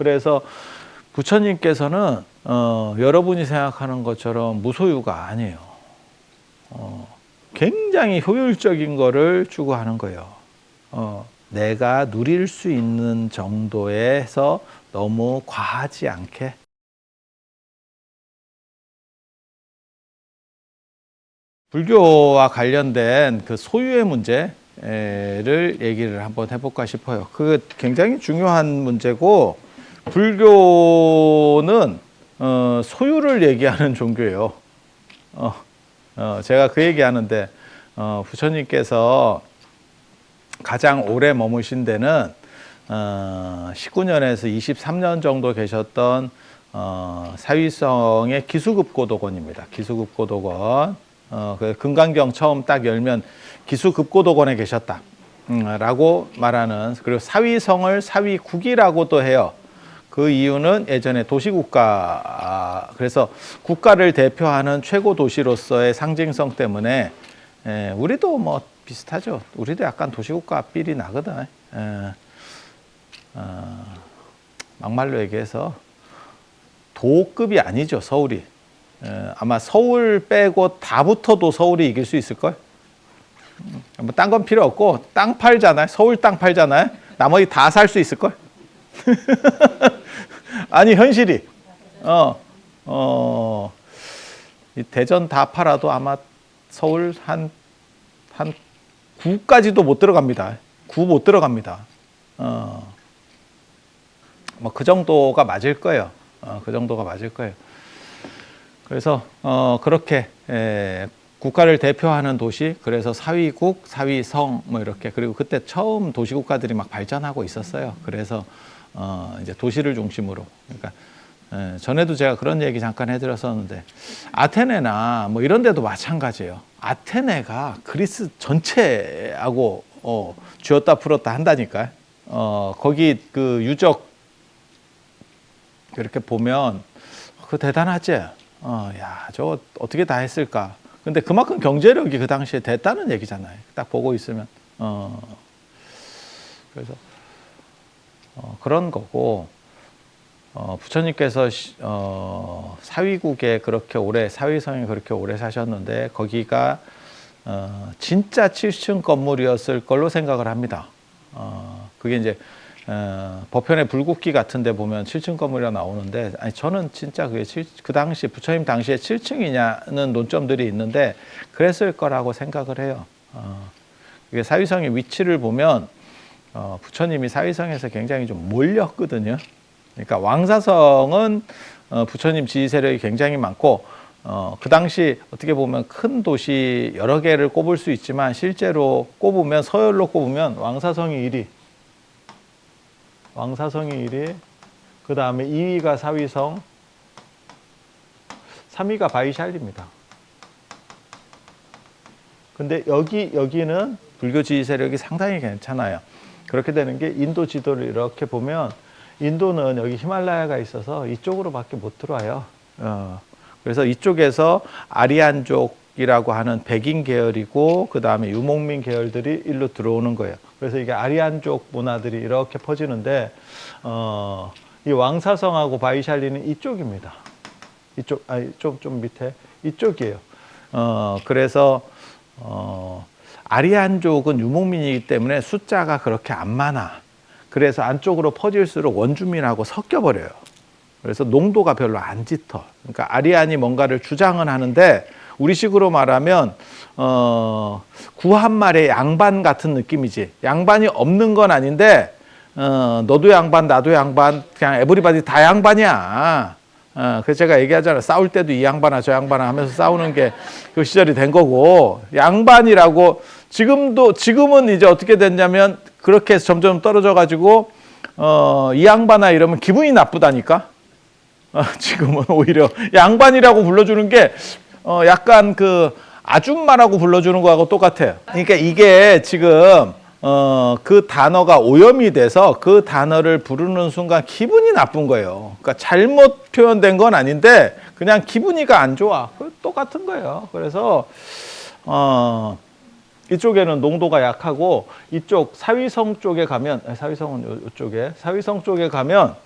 그래서 부처님께서는 여러분이 생각하는 것처럼 무소유가 아니에요. 굉장히 효율적인 거를 추구하는 거예요. 내가 누릴 수 있는 정도에서 너무 과하지 않게. 불교와 관련된 그 소유의 문제를 얘기를 한번 해볼까 싶어요. 그게 굉장히 중요한 문제고, 불교는 소유를 얘기하는 종교예요. 제가 그 얘기하는데, 부처님께서 가장 오래 머무신 데는 19년에서 23년 정도 계셨던 사위성의 기수급고도건입니다. 기수급고도건. 금강경 처음 딱 열면 기수급고도건에 계셨다 라고 말하는, 그리고 사위성을 사위국이라고도 해요. 그 이유는 예전에 도시국가, 그래서 국가를 대표하는 최고 도시로서의 상징성 때문에, 우리도 뭐 비슷하죠. 우리도 약간 도시국가 삘이 나거든. 막말로 얘기해서 도급이 아니죠, 서울이. 아마 서울 빼고 다 붙어도 서울이 이길 수 있을걸? 뭐 딴 건 필요 없고, 땅 팔잖아요. 서울 땅 팔잖아요. 나머지 다 살 수 있을걸? 아니, 현실이. 이 대전 다 팔아도 아마 서울 한 9까지도 못 들어갑니다. 9 못 들어갑니다. 뭐 그 정도가 맞을 거예요. 그 정도가 맞을 거예요. 그래서 그렇게 국가를 대표하는 도시, 그래서 사위국, 사위성 뭐 이렇게, 그리고 그때 처음 도시국가들이 막 발전하고 있었어요. 그래서 이제 도시를 중심으로, 그러니까 전에도 제가 그런 얘기 잠깐 해드렸었는데, 아테네나 뭐 이런 데도 마찬가지예요. 아테네가 그리스 전체하고 쥐었다 풀었다 한다니까요. 거기 그 유적 이렇게 보면 그거 대단하지. 야, 저거 어떻게 다 했을까? 근데 그만큼 경제력이 그 당시에 됐다는 얘기잖아요. 딱 보고 있으면. 그래서 그런 거고, 부처님께서 사위국에 그렇게 오래, 사위성에 그렇게 오래 사셨는데, 거기가 진짜 7층 건물이었을 걸로 생각을 합니다. 그게 이제 법현의 불국기 같은 데 보면 7층 건물이라 나오는데, 아니, 저는 진짜 그게 그 당시, 부처님 당시에 7층이냐는 논점들이 있는데, 그랬을 거라고 생각을 해요. 이게 사위성의 위치를 보면, 부처님이 사위성에서 굉장히 좀 몰렸거든요. 그러니까 왕사성은 부처님 지휘 세력이 굉장히 많고, 그 당시 어떻게 보면 큰 도시 여러 개를 꼽을 수 있지만, 실제로 꼽으면, 서열로 꼽으면 왕사성이 1위, 왕사성이 1위, 그 다음에 2위가 사위성, 3위가 바이샬리입니다. 근데 여기는 불교 지휘 세력이 상당히 괜찮아요. 그렇게 되는 게, 인도 지도를 이렇게 보면 인도는 여기 히말라야가 있어서 이쪽으로밖에 못 들어와요. 그래서 이쪽에서 아리안족이라고 하는 백인 계열이고, 그 다음에 유목민 계열들이 일로 들어오는 거예요. 그래서 이게 아리안족 문화들이 이렇게 퍼지는데, 이 왕사성하고 바이샬리는 이쪽입니다. 이쪽, 좀 밑에 이쪽이에요. 그래서 아리안족은 유목민이기 때문에 숫자가 그렇게 안 많아. 그래서 안쪽으로 퍼질수록 원주민하고 섞여버려요. 그래서 농도가 별로 안 짙어. 그러니까 아리안이 뭔가를 주장은 하는데, 우리식으로 말하면 구한말의 양반 같은 느낌이지. 양반이 없는 건 아닌데, 너도 양반 나도 양반, 그냥 에브리바디 다 양반이야. 그래서 제가 얘기하잖아요. 싸울 때도 이 양반아 저 양반아 하면서 싸우는 게 그 시절이 된 거고, 양반이라고 지금은 이제 어떻게 됐냐면, 그렇게 해서 점점 떨어져 가지고 이 양반아 이러면 기분이 나쁘다니까. 지금은 오히려 양반이라고 불러주는 게 약간 그 아줌마라고 불러주는 거하고 똑같아요. 그러니까 이게 지금 그 단어가 오염이 돼서 그 단어를 부르는 순간 기분이 나쁜 거예요. 그러니까 잘못 표현된 건 아닌데 그냥 기분이가 안 좋아. 똑같은 거예요. 그래서 이쪽에는 농도가 약하고, 이쪽 사위성 쪽에 가면, 사위성은 이쪽에, 사위성 쪽에 가면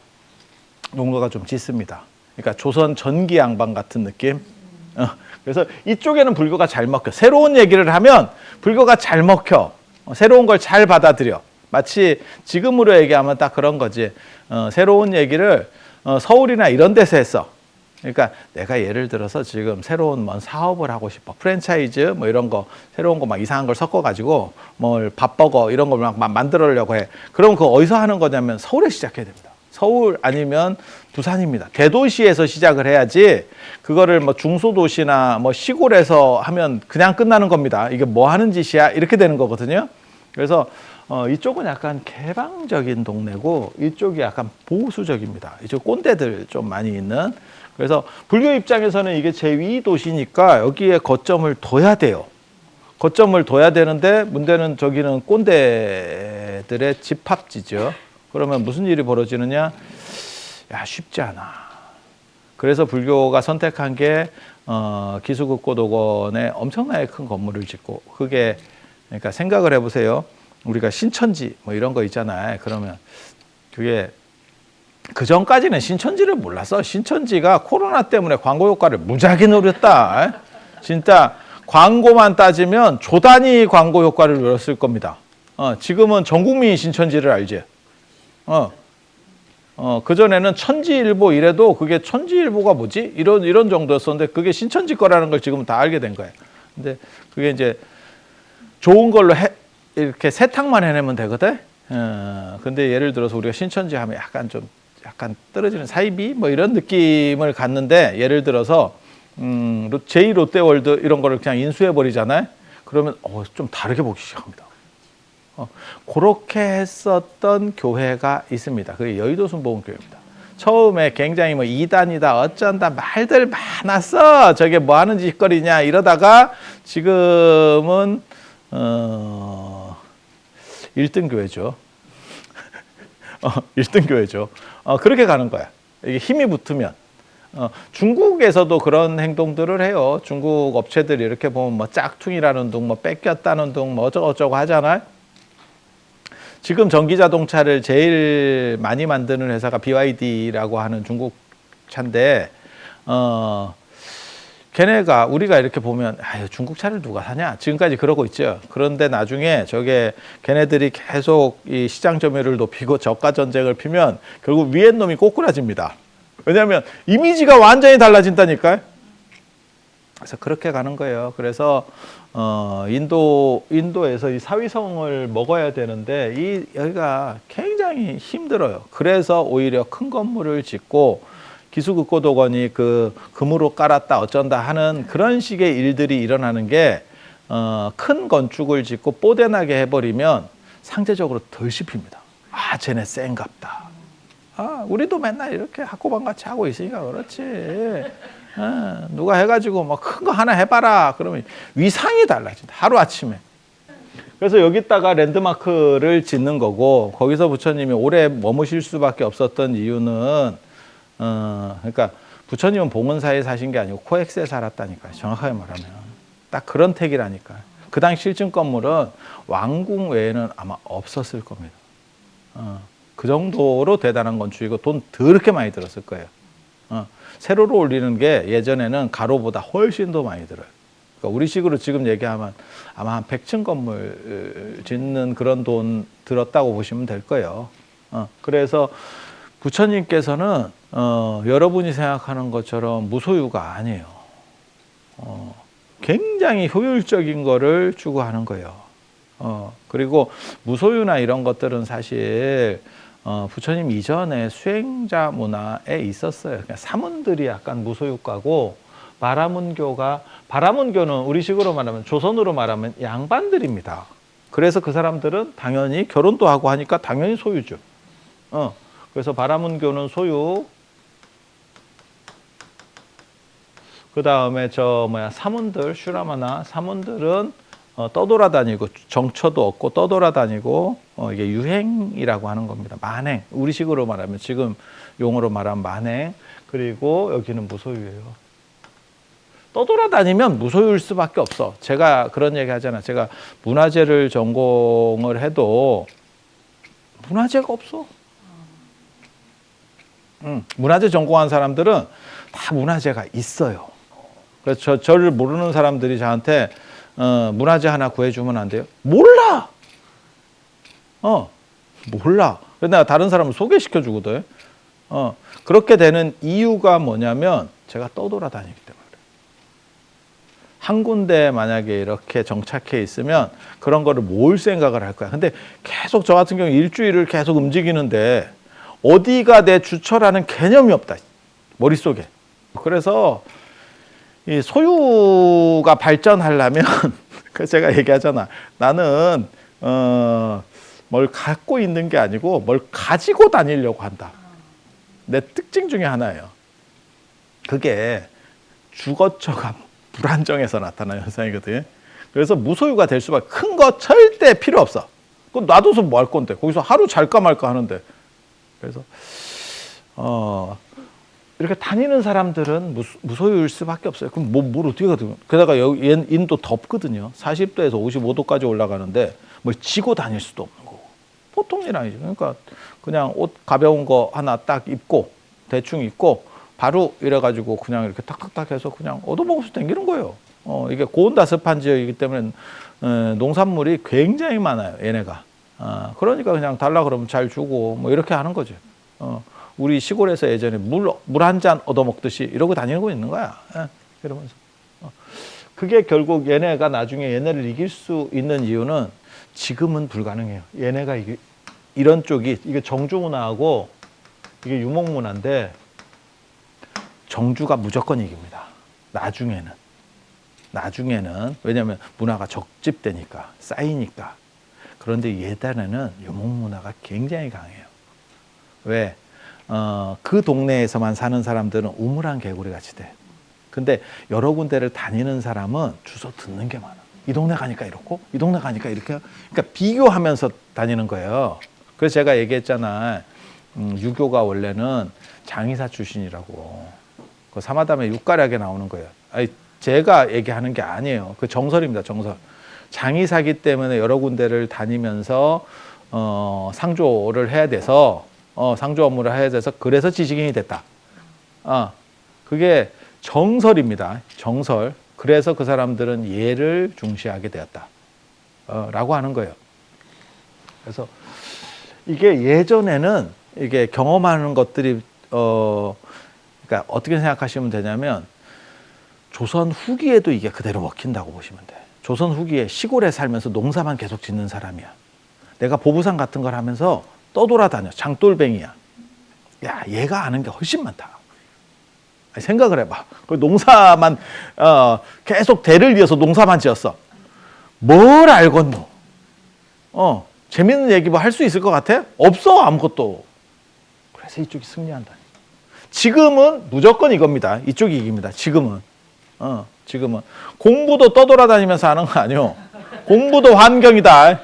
농도가 좀 짙습니다. 그러니까 조선 전기 양반 같은 느낌. 그래서 이쪽에는 불교가 잘 먹혀. 새로운 얘기를 하면 불교가 잘 먹혀. 새로운 걸 잘 받아들여. 마치 지금으로 얘기하면 딱 그런 거지. 새로운 얘기를 서울이나 이런 데서 했어. 그러니까 내가 예를 들어서 지금 새로운 뭔 사업을 하고 싶어. 프랜차이즈 뭐 이런 거 새로운 거 막 이상한 걸 섞어가지고 뭘 밥버거 이런 걸 막 만들려고 해. 그럼 그거 어디서 하는 거냐면 서울에 시작해야 됩니다. 서울 아니면 부산입니다. 대도시에서 시작을 해야지 그거를 뭐 중소도시나 뭐 시골에서 하면 그냥 끝나는 겁니다. 이게 뭐 하는 짓이야? 이렇게 되는 거거든요. 그래서 이쪽은 약간 개방적인 동네고 이쪽이 약간 보수적입니다. 이쪽 꼰대들 좀 많이 있는. 그래서 불교 입장에서는 이게 제2 도시니까 여기에 거점을 둬야 돼요. 거점을 둬야 되는데 문제는 저기는 꼰대들의 집합지죠. 그러면 무슨 일이 벌어지느냐? 야, 쉽지 않아. 그래서 불교가 선택한 게 기수국고도건에 엄청나게 큰 건물을 짓고 그게 그러니까 생각을 해보세요. 우리가 신천지 뭐 이런 거 있잖아요. 그러면 그게 그 전까지는 신천지를 몰랐어. 신천지가 코로나 때문에 광고 효과를 무지하게 노렸다. 진짜 광고만 따지면 조 단위 광고 효과를 노렸을 겁니다. 지금은 전 국민이 신천지를 알지. 그전에는 천지일보 이래도 그게 천지일보가 뭐지? 이런 정도였었는데 그게 신천지 거라는 걸 지금은 다 알게 된 거예요. 근데 그게 이제 좋은 걸로 이렇게 세탁만 해내면 되거든? 근데 예를 들어서 우리가 신천지 하면 약간 떨어지는 사이비? 뭐 이런 느낌을 갖는데 예를 들어서, 제2롯데월드 이런 거를 그냥 인수해버리잖아요? 그러면, 좀 다르게 보기 시작합니다. 그렇게 했었던 교회가 있습니다. 그게 여의도 순복음교회입니다. 처음에 굉장히 뭐 이단이다 어쩐다 말들 많았어. 저게 뭐 하는 짓거리냐 이러다가 지금은 1등 교회죠. 1등 교회죠. 그렇게 가는 거야. 이게 힘이 붙으면. 중국에서도 그런 행동들을 해요. 중국 업체들이 이렇게 보면 뭐 짝퉁이라는 둥, 뭐 뺏겼다는 둥, 뭐 어쩌고저쩌고 하잖아요. 지금 전기자동차를 제일 많이 만드는 회사가 BYD라고 하는 중국 차인데, 걔네가 우리가 이렇게 보면 아유 중국 차를 누가 사냐 지금까지 그러고 있죠. 그런데 나중에 걔네들이 계속 이 시장 점유율을 높이고 저가 전쟁을 피면 결국 위에 놈이 꼬꾸라집니다. 왜냐하면 이미지가 완전히 달라진다니까요. 그래서 그렇게 가는 거예요. 그래서 인도에서 이 사위성을 먹어야 되는데 여기가 굉장히 힘들어요. 그래서 오히려 큰 건물을 짓고 기수국고도건이 금으로 깔았다 어쩐다 하는 그런 식의 일들이 일어나는 게 큰 건축을 짓고 뽀대나게 해버리면 상대적으로 덜 씹힙니다. 아 쟤네 쌩갑다. 우리도 맨날 이렇게 학고방같이 하고 있으니까 그렇지. 누가 해가지고 뭐 큰 거 하나 해봐라. 그러면 위상이 달라진다. 하루아침에. 그래서 여기다가 랜드마크를 짓는 거고 거기서 부처님이 오래 머무실 수밖에 없었던 이유는 그러니까 부처님은 봉은사에 사신 게 아니고 코엑스에 살았다니까요. 정확하게 말하면. 딱 그런 택이라니까요. 그 당시 1층 건물은 왕궁 외에는 아마 없었을 겁니다. 그 정도로 대단한 건축이고 돈 더럽게 많이 들었을 거예요. 세로로 올리는 게 예전에는 가로보다 훨씬 더 많이 들어요. 그러니까 우리식으로 지금 얘기하면 아마 한 100층 건물 짓는 그런 돈 들었다고 보시면 될 거예요. 그래서 부처님께서는 여러분이 생각하는 것처럼 무소유가 아니에요. 굉장히 효율적인 거를 추구하는 거예요. 그리고 무소유나 이런 것들은 사실 부처님 이전에 수행자 문화에 있었어요. 그러니까 사문들이 약간 무소유가고 바라문교는 우리식으로 말하면 조선으로 말하면 양반들입니다. 그래서 그 사람들은 당연히 결혼도 하고 하니까 당연히 소유죠. 그래서 바라문교는 소유. 그 다음에 사문들, 슈라마나 사문들은 떠돌아다니고 정처도 없고 떠돌아다니고 이게 유행이라고 하는 겁니다. 만행. 우리식으로 말하면 지금 용어로 말하면 만행. 그리고 여기는 무소유예요. 떠돌아다니면 무소유일 수밖에 없어. 제가 그런 얘기 하잖아. 제가 문화재를 전공을 해도 문화재가 없어. 문화재 전공한 사람들은 다 문화재가 있어요. 그래서 저를 모르는 사람들이 저한테 문화재 하나 구해주면 안 돼요? 몰라. 몰라. 그래서 내가 다른 사람을 소개시켜 주거든. 그렇게 되는 이유가 뭐냐면 제가 떠돌아다니기 때문에. 한 군데 만약에 이렇게 정착해 있으면 그런 거를 뭘 생각을 할 거야. 근데 계속 저 같은 경우 일주일을 계속 움직이는데 어디가 내 주처라는 개념이 없다. 머릿속에. 그래서 이 소유가 발전하려면 그 제가 얘기하잖아. 나는 뭘 갖고 있는 게 아니고 뭘 가지고 다니려고 한다. 내 특징 중에 하나예요. 그게 주거처가 불안정해서 나타나는 현상이거든. 그래서 무소유가 될 수밖에. 큰 거 절대 필요 없어. 그건 놔둬서 뭐 할 건데. 거기서 하루 잘까 말까 하는데. 그래서 이렇게 다니는 사람들은 무소유일 수밖에 없어요. 그럼 뭘 어떻게 가든. 게다가 여기 인도 덥거든요. 40도에서 55도까지 올라가는데 뭘 지고 다닐 수도 없는 거고. 보통 일 아니죠. 그러니까 그냥 옷 가벼운 거 하나 딱 입고 대충 입고 바로 이래가지고 그냥 이렇게 탁탁탁 해서 그냥 얻어먹어서 댕기는 거예요. 이게 고온다습한 지역이기 때문에 농산물이 굉장히 많아요. 얘네가. 그러니까 그냥 달라 그러면 잘 주고 뭐 이렇게 하는 거죠. 우리 시골에서 예전에 물 한 잔 얻어먹듯이 이러고 다니고 있는 거야. 이러면서. 그게 결국 얘네가 나중에 얘네를 이길 수 있는 이유는 지금은 불가능해요. 얘네가 이런 쪽이 이게 정주 문화하고 이게 유목 문화인데 정주가 무조건 이깁니다. 나중에는 왜냐하면 문화가 적집되니까 쌓이니까. 그런데 예전에는 유목 문화가 굉장히 강해요. 왜? 그 동네에서만 사는 사람들은 우물한 개구리 같이 돼. 근데 여러 군데를 다니는 사람은 주워 듣는 게 많아. 이 동네 가니까 이렇고 이 동네 가니까 이렇게. 그러니까 비교하면서 다니는 거예요. 그래서 제가 얘기했잖아. 유교가 원래는 장의사 출신이라고. 그 사마담의 육가략에 나오는 거예요. 아니, 제가 얘기하는 게 아니에요. 그 정설입니다. 정설. 장의사기 때문에 여러 군데를 다니면서 상조를 해야 돼서 상조 업무를 해야 돼서 그래서 지식인이 됐다. 그게 정설입니다. 정설. 그래서 그 사람들은 예를 중시하게 되었다. 라고 하는 거예요. 그래서 이게 예전에는 이게 경험하는 것들이 그러니까 어떻게 생각하시면 되냐면 조선 후기에도 이게 그대로 먹힌다고 보시면 돼. 조선 후기에 시골에 살면서 농사만 계속 짓는 사람이야. 내가 보부상 같은 걸 하면서 떠돌아다녀. 장돌뱅이야. 야, 얘가 아는 게 훨씬 많다. 생각을 해봐. 그 농사만 계속 대를 이어서 농사만 지었어. 뭘 알겠노? 재밌는 얘기 뭐 할 수 있을 것 같아? 없어, 아무것도. 그래서 이쪽이 승리한다. 지금은 무조건 이겁니다. 이쪽이 이깁니다. 지금은. 공부도 떠돌아다니면서 하는 거 아니요. 공부도 환경이다.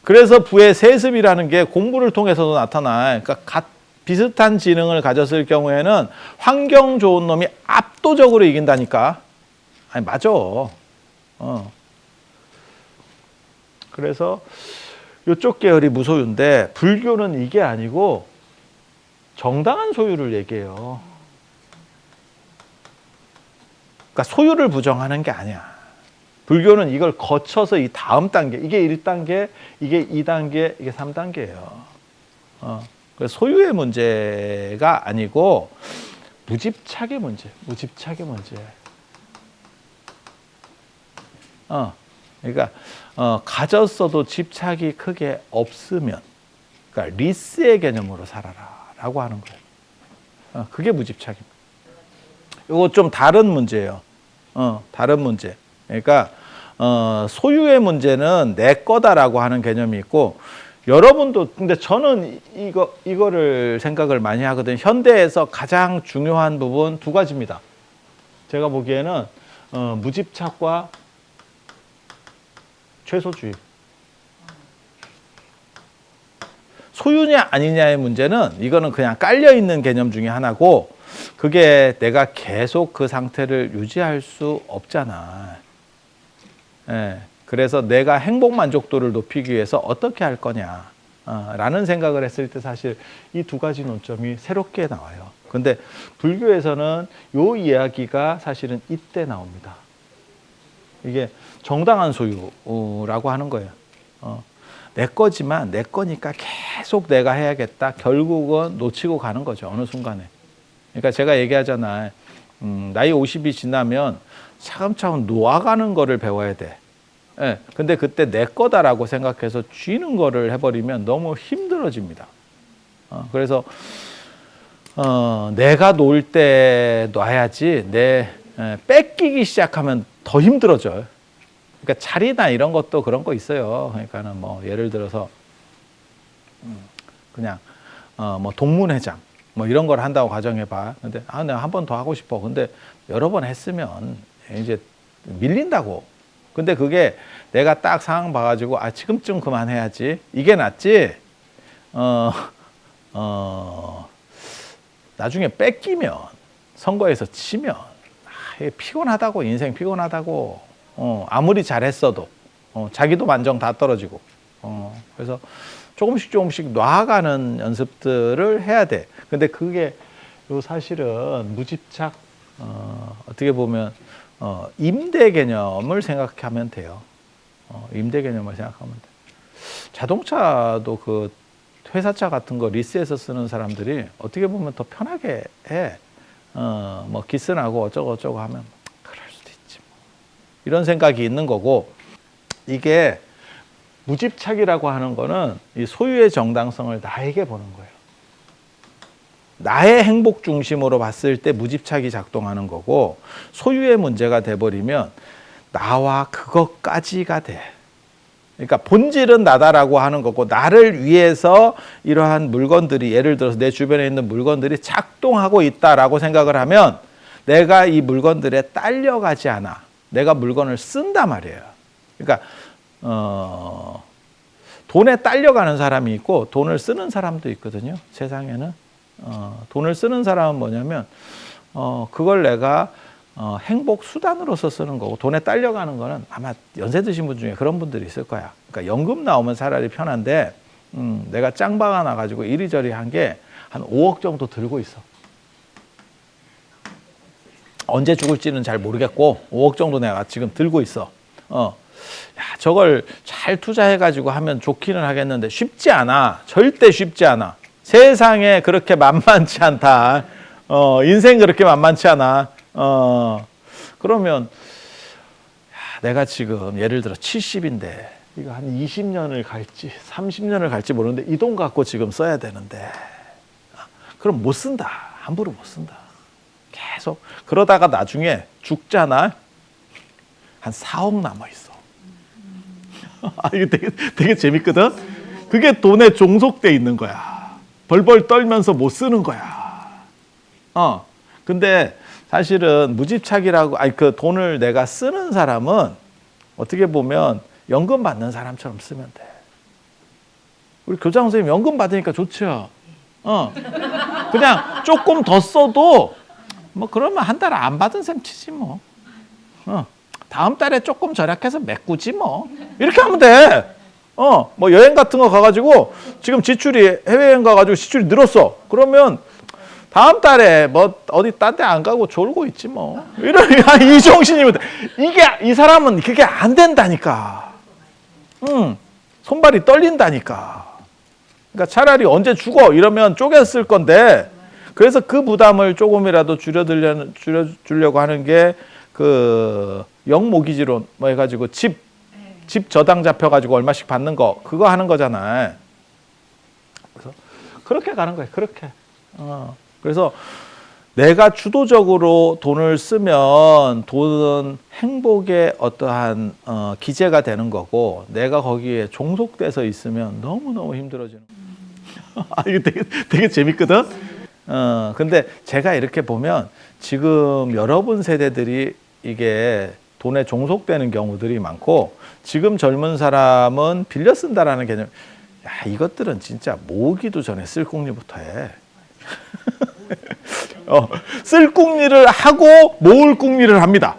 그래서 부의 세습이라는 게 공부를 통해서도 나타나. 그러니까 비슷한 지능을 가졌을 경우에는 환경 좋은 놈이 압도적으로 이긴다니까. 아니, 맞아. 그래서 이쪽 계열이 무소유인데 불교는 이게 아니고 정당한 소유를 얘기해요. 그러니까 소유를 부정하는 게 아니야. 불교는 이걸 거쳐서 이 다음 단계, 이게 1단계, 이게 2단계, 이게 3단계예요. 그래서 소유의 문제가 아니고 무집착의 문제, 무집착의 문제. 그러니까 가졌어도 집착이 크게 없으면, 그러니까 리스의 개념으로 살아라라고 하는 거예요. 그게 무집착입니다. 이거 좀 다른 문제예요. 다른 문제. 그러니까 소유의 문제는 내 거다라고 하는 개념이 있고, 여러분도 근데 저는 이거를 생각을 많이 하거든요. 현대에서 가장 중요한 부분 두 가지입니다. 제가 보기에는 무집착과 최소주의. 소유냐 아니냐의 문제는 이거는 그냥 깔려 있는 개념 중에 하나고, 그게 내가 계속 그 상태를 유지할 수 없잖아. 그래서 내가 행복 만족도를 높이기 위해서 어떻게 할 거냐. 라는 생각을 했을 때 사실 이 두 가지 논점이 새롭게 나와요. 근데 불교에서는 요 이야기가 사실은 이때 나옵니다. 이게 정당한 소유라고 하는 거예요. 내 거지만 내 거니까 계속 내가 해야겠다. 결국은 놓치고 가는 거죠. 어느 순간에. 그러니까 제가 얘기하잖아요. 나이 50이 지나면 차근차근 놓아가는 거를 배워야 돼. 예, 근데 그때 내 거다라고 생각해서 쥐는 거를 해버리면 너무 힘들어집니다. 그래서 내가 놓을 때 놔야지 뺏기기 시작하면 더 힘들어져요. 그러니까 자리나 이런 것도 그런 거 있어요. 그러니까는 뭐 예를 들어서 그냥 뭐 동문회장 뭐 이런 걸 한다고 가정해봐. 근데 내가 한 번 더 하고 싶어. 근데 여러 번 했으면 이제 밀린다고. 근데 그게 내가 딱 상황 봐가지고 지금쯤 그만해야지. 이게 낫지. 나중에 뺏기면 선거에서 치면 피곤하다고. 인생 피곤하다고. 아무리 잘했어도 자기도 만정 다 떨어지고. 그래서 조금씩 놔가는 연습들을 해야 돼. 근데 그게 사실은 무집착 어떻게 보면 임대 개념을 생각하면 돼요. 임대 개념을 생각하면 돼. 자동차도 그 회사차 같은 거 리스해서 쓰는 사람들이 어떻게 보면 더 편하게 해. 뭐 기스나고 어쩌고 하면 그럴 수도 있지. 뭐. 이런 생각이 있는 거고, 이게 무집착이라고 하는 거는 이 소유의 정당성을 나에게 보는 거예요. 나의 행복 중심으로 봤을 때 무집착이 작동하는 거고, 소유의 문제가 돼버리면 나와 그것까지가 돼. 그러니까 본질은 나다라고 하는 거고, 나를 위해서 이러한 물건들이, 예를 들어서 내 주변에 있는 물건들이 작동하고 있다라고 생각을 하면 내가 이 물건들에 딸려가지 않아. 내가 물건을 쓴단 말이에요. 그러니까 돈에 딸려가는 사람이 있고 돈을 쓰는 사람도 있거든요. 세상에는. 돈을 쓰는 사람은 뭐냐면 그걸 내가 행복 수단으로서 쓰는 거고, 돈에 딸려가는 거는 아마 연세 드신 분 중에 그런 분들이 있을 거야. 그러니까 연금 나오면 차라리 편한데 내가 짱박아 나가지고 이리저리 한 게 한 5억 정도 들고 있어. 언제 죽을지는 잘 모르겠고 5억 정도 내가 지금 들고 있어. 저걸 잘 투자해가지고 하면 좋기는 하겠는데 쉽지 않아. 절대 쉽지 않아. 세상에 그렇게 만만치 않다. 인생 그렇게 만만치 않아. 그러면 내가 지금 예를 들어 70인데 이거 한 20년을 갈지 30년을 갈지 모르는데 이 돈 갖고 지금 써야 되는데 그럼 못 쓴다. 함부로 못 쓴다. 계속 그러다가 나중에 죽잖아. 한 4억 남아있어. 이게 되게 재밌거든. 그게 돈에 종속돼 있는 거야. 벌벌 떨면서 못 쓰는 거야. 근데 사실은 무집착이라고, 그 돈을 내가 쓰는 사람은 어떻게 보면 연금 받는 사람처럼 쓰면 돼. 우리 교장 선생님 연금 받으니까 좋죠. 그냥 조금 더 써도 뭐 그러면 한 달 안 받은 셈 치지 뭐. 다음 달에 조금 절약해서 메꾸지 뭐. 이렇게 하면 돼. 뭐 여행 같은 거 가가지고 지금 지출이, 해외여행 가가지고 지출이 늘었어. 그러면 다음 달에 뭐 어디 딴 데 안 가고 졸고 있지 뭐. 이 정신이면 돼. 이 사람은 그게 안 된다니까. 손발이 떨린다니까. 그러니까 차라리 언제 죽어 이러면 쪼개 쓸 건데, 그래서 그 부담을 조금이라도 줄여주려고 하는 게 그 영모기지론 뭐 해가지고 집 저당 잡혀가지고 얼마씩 받는 거, 그거 하는 거잖아요. 그래서 그렇게 가는 거예요. 그렇게. 그래서 내가 주도적으로 돈을 쓰면 돈은 행복의 어떠한 기제가 되는 거고, 내가 거기에 종속돼서 있으면 너무너무 힘들어지는 거예요. 이게 되게 재밌거든. 근데 제가 이렇게 보면 지금 여러분 세대들이 이게 돈에 종속되는 경우들이 많고, 지금 젊은 사람은 빌려 쓴다라는 개념. 이것들은 진짜 모으기도 전에 쓸궁리부터 해. 쓸 궁리를 하고 모을 궁리를 합니다.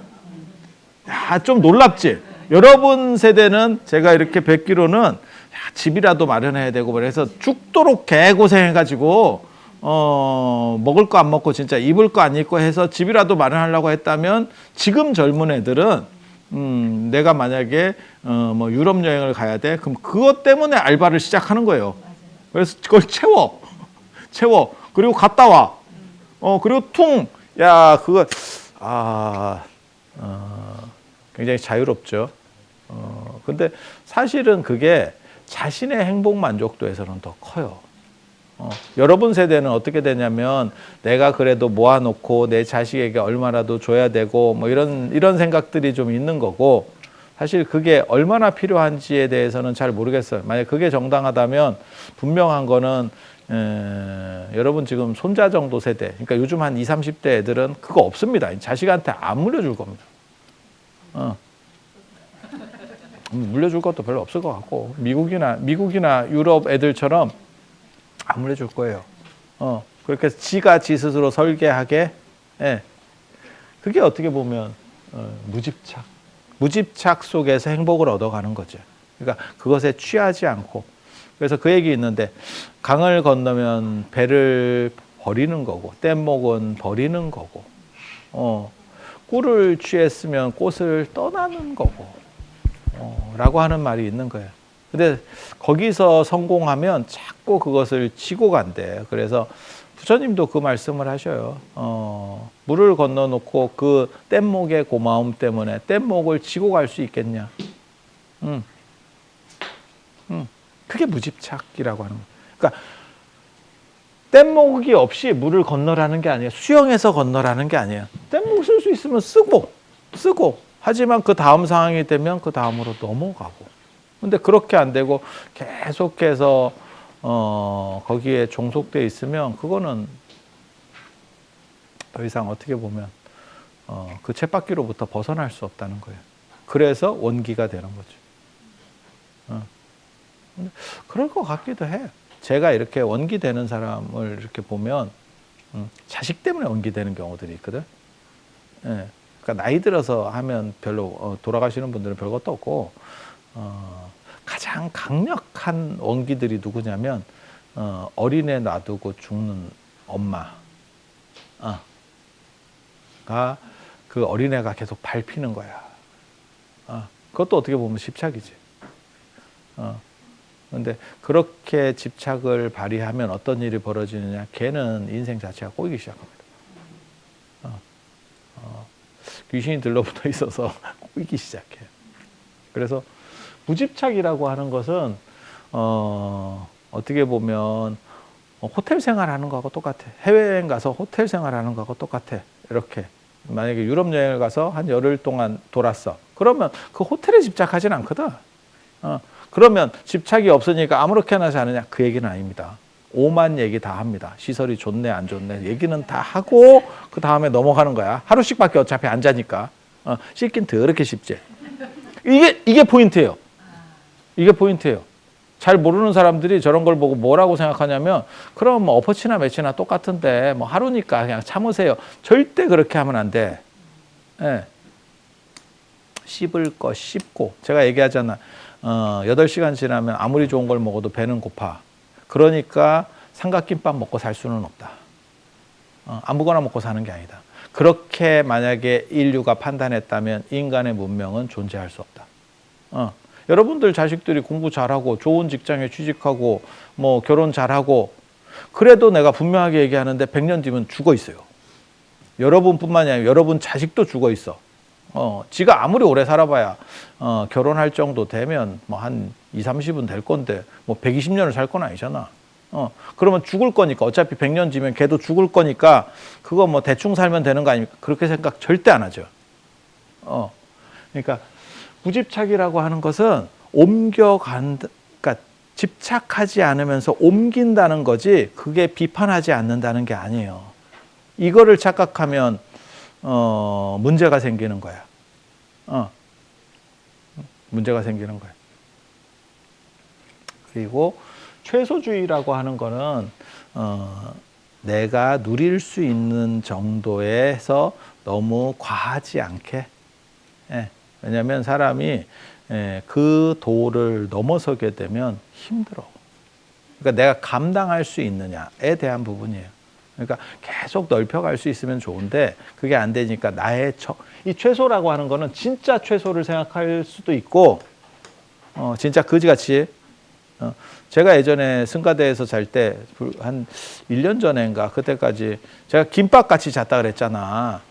좀 놀랍지? 여러분 세대는 제가 이렇게 뵙기로는 집이라도 마련해야 되고 그래서 죽도록 개고생해가지고 먹을 거 안 먹고 진짜 입을 거 안 입고 해서 집이라도 마련하려고 했다면 지금 젊은 애들은 내가 만약에 뭐 유럽 여행을 가야 돼 그럼 그것 때문에 알바를 시작하는 거예요. 그래서 그걸 채워 그리고 갔다 와 그리고 그거 굉장히 자유롭죠. 근데 사실은 그게 자신의 행복 만족도에서는 더 커요. 여러분 세대는 어떻게 되냐면 내가 그래도 모아놓고 내 자식에게 얼마라도 줘야 되고 뭐 이런 생각들이 좀 있는 거고 사실 그게 얼마나 필요한지에 대해서는 잘 모르겠어요. 만약 그게 정당하다면 분명한 거는 여러분 지금 손자 정도 세대 그러니까 요즘 한 20, 30대 애들은 그거 없습니다. 자식한테 안 물려줄 겁니다. 물려줄 것도 별로 없을 것 같고 미국이나 유럽 애들처럼 안 물려줄 거예요. 그렇게 해서 지가 지 스스로 설계하게 그게 어떻게 보면 무집착 속에서 행복을 얻어가는 거죠. 그러니까 그것에 취하지 않고 그래서 그 얘기 있는데 강을 건너면 배를 버리는 거고 뗏목은 버리는 거고 꿀을 취했으면 꽃을 떠나는 거고 라고 하는 말이 있는 거예요. 근데 거기서 성공하면 자꾸 그것을 지고 간대. 그래서 부처님도 그 말씀을 하셔요. 물을 건너놓고 그 뗏목의 고마움 때문에 뗏목을 지고 갈 수 있겠냐. 그게 무집착이라고 하는 거예요. 그러니까 뗏목이 없이 물을 건너라는 게 아니에요. 수영해서 건너라는 게 아니에요. 뗏목 쓸 수 있으면 쓰고 하지만 그 다음 상황이 되면 그 다음으로 넘어가고. 근데 그렇게 안 되고 계속해서 거기에 종속돼 있으면 그거는 더 이상 어떻게 보면 그 쳇바퀴로부터 벗어날 수 없다는 거예요. 그래서 원기가 되는 거죠. 근데 그럴 것 같기도 해요. 제가 이렇게 원기되는 사람을 이렇게 보면 자식 때문에 원기되는 경우들이 있거든. 예. 그러니까 나이 들어서 하면 별로 돌아가시는 분들은 별것도 없고 가장 강력한 원기들이 누구냐면 어린애 놔두고 죽는 엄마가 그 어린애가 계속 밟히는 거야. 그것도 어떻게 보면 집착이지. 그런데 그렇게 집착을 발휘하면 어떤 일이 벌어지느냐? 걔는 인생 자체가 꼬이기 시작합니다. 귀신이 들러붙어 있어서 꼬이기 시작해요. 그래서 무집착이라고 하는 것은 어떻게 보면 호텔 생활하는 거하고 똑같아. 해외여행 가서 호텔 생활하는 거하고 똑같아. 이렇게 만약에 유럽 여행을 가서 한 열흘 동안 돌았어. 그러면 그 호텔에 집착하진 않거든. 그러면 집착이 없으니까 아무렇게나 사느냐? 그 얘기는 아닙니다. 오만 얘기 다 합니다. 시설이 좋네 안 좋네 얘기는 다 하고 그 다음에 넘어가는 거야. 하루씩밖에 어차피 안 자니까. 씻긴 더럽게 쉽지. 이게 포인트예요. 이게 포인트예요. 잘 모르는 사람들이 저런 걸 보고 뭐라고 생각하냐면 그럼 뭐 엎어치나 매치나 똑같은데 뭐 하루니까 그냥 참으세요. 절대 그렇게 하면 안 돼. 예. 씹을 거 씹고 제가 얘기하잖아. 8시간 지나면 아무리 좋은 걸 먹어도 배는 고파. 그러니까 삼각김밥 먹고 살 수는 없다. 아무거나 먹고 사는 게 아니다. 그렇게 만약에 인류가 판단했다면 인간의 문명은 존재할 수 없다. 여러분들 자식들이 공부 잘하고 좋은 직장에 취직하고 뭐 결혼 잘하고 그래도 내가 분명하게 얘기하는데 100년 뒤면 죽어 있어요. 여러분뿐만이 아니라 여러분 자식도 죽어 있어. 지가 아무리 오래 살아봐야 결혼할 정도 되면 뭐 한 20, 30은 될 건데 뭐 120년을 살 건 아니잖아. 그러면 죽을 거니까 어차피 100년 뒤면 걔도 죽을 거니까 그거 뭐 대충 살면 되는 거 아닙니까? 그렇게 생각 절대 안 하죠. 그러니까 무집착이라고 하는 것은 그러니까 집착하지 않으면서 옮긴다는 거지 그게 비판하지 않는다는 게 아니에요. 이거를 착각하면 문제가 생기는 거야. 문제가 생기는 거야. 그리고 최소주의라고 하는 거는 내가 누릴 수 있는 정도에서 너무 과하지 않게. 왜냐하면 사람이 그 도를 넘어서게 되면 힘들어. 그러니까 내가 감당할 수 있느냐에 대한 부분이에요. 그러니까 계속 넓혀갈 수 있으면 좋은데 그게 안 되니까 이 최소라고 하는 거는 진짜 최소를 생각할 수도 있고 진짜 거지같이 제가 예전에 승가대에서 잘 때 한 1년 전인가 그때까지 제가 김밥같이 잤다 그랬잖아.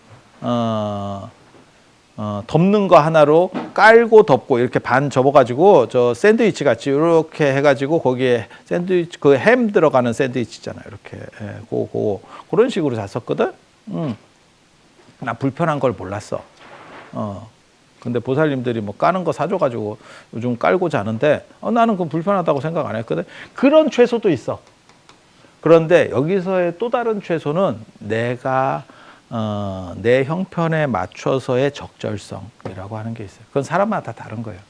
덮는 거 하나로 깔고 덮고 이렇게 반 접어가지고 저 샌드위치 같이 이렇게 해가지고 거기에 샌드위치 그 햄 들어가는 샌드위치 있잖아요. 이렇게 그런 식으로 잤었거든. 나 불편한 걸 몰랐어. 근데 보살님들이 뭐 까는 거 사줘가지고 요즘 깔고 자는데 나는 그건 불편하다고 생각 안 했거든. 그런 최소도 있어. 그런데 여기서의 또 다른 최소는 내가 내 형편에 맞춰서의 적절성이라고 하는 게 있어요. 그건 사람마다 다 다른 거예요.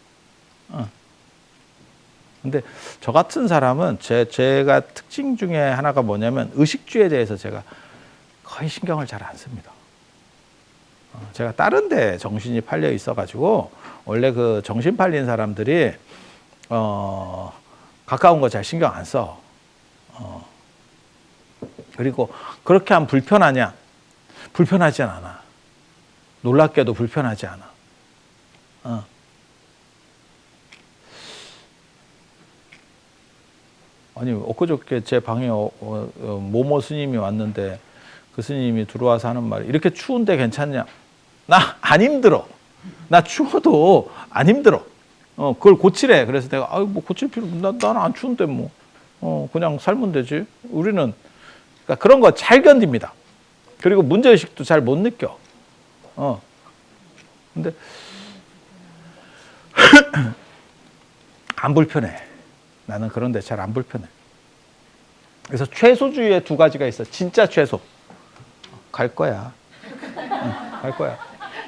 근데 저 같은 사람은 제가 특징 중에 하나가 뭐냐면 의식주에 대해서 제가 거의 신경을 잘 안 씁니다. 제가 다른 데 정신이 팔려 있어가지고 원래 그 정신 팔린 사람들이 가까운 거 잘 신경 안 써. 그리고 그렇게 하면 불편하냐? 불편하진 않아. 놀랍게도 불편하지 않아. 아니 엊그저께 제 방에 모모 스님이 왔는데 그 스님이 들어와서 하는 말이 이렇게 추운데 괜찮냐? 나 안 힘들어. 나 추워도 안 힘들어. 그걸 고치래. 그래서 내가 뭐 고칠 필요 나는 안 추운데 뭐 그냥 살면 되지. 우리는 그러니까 그런 거 잘 견딥니다. 그리고 문제의식도 잘 못 느껴. 근데 안 불편해. 나는 그런데 잘 안 불편해. 그래서 최소주의에 두 가지가 있어. 진짜 최소. 갈 거야. 갈 거야.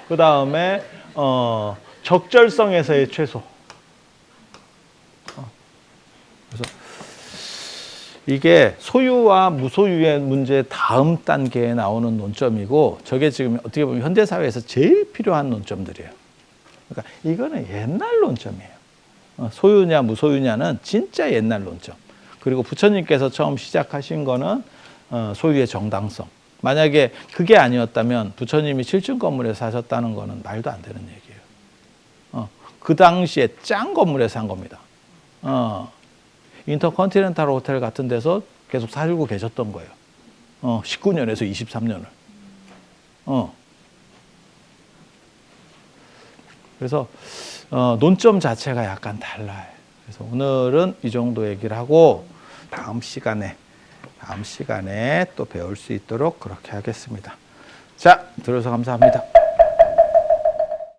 그 다음에 적절성에서의 최소. 그래서 이게 소유와 무소유의 문제 다음 단계에 나오는 논점이고 저게 지금 어떻게 보면 현대사회에서 제일 필요한 논점들이에요. 그러니까 이거는 옛날 논점이에요. 소유냐 무소유냐는 진짜 옛날 논점. 그리고 부처님께서 처음 시작하신 거는 소유의 정당성. 만약에 그게 아니었다면 부처님이 7층 건물에 사셨다는 거는 말도 안 되는 얘기예요. 그 당시에 짱 건물에 산 겁니다. 인터컨티넨탈 호텔 같은 데서 계속 살고 계셨던 거예요. 19년에서 23년을. 그래서 논점 자체가 약간 달라요. 그래서 오늘은 이 정도 얘기를 하고 다음 시간에 또 배울 수 있도록 그렇게 하겠습니다. 자, 들어서 감사합니다.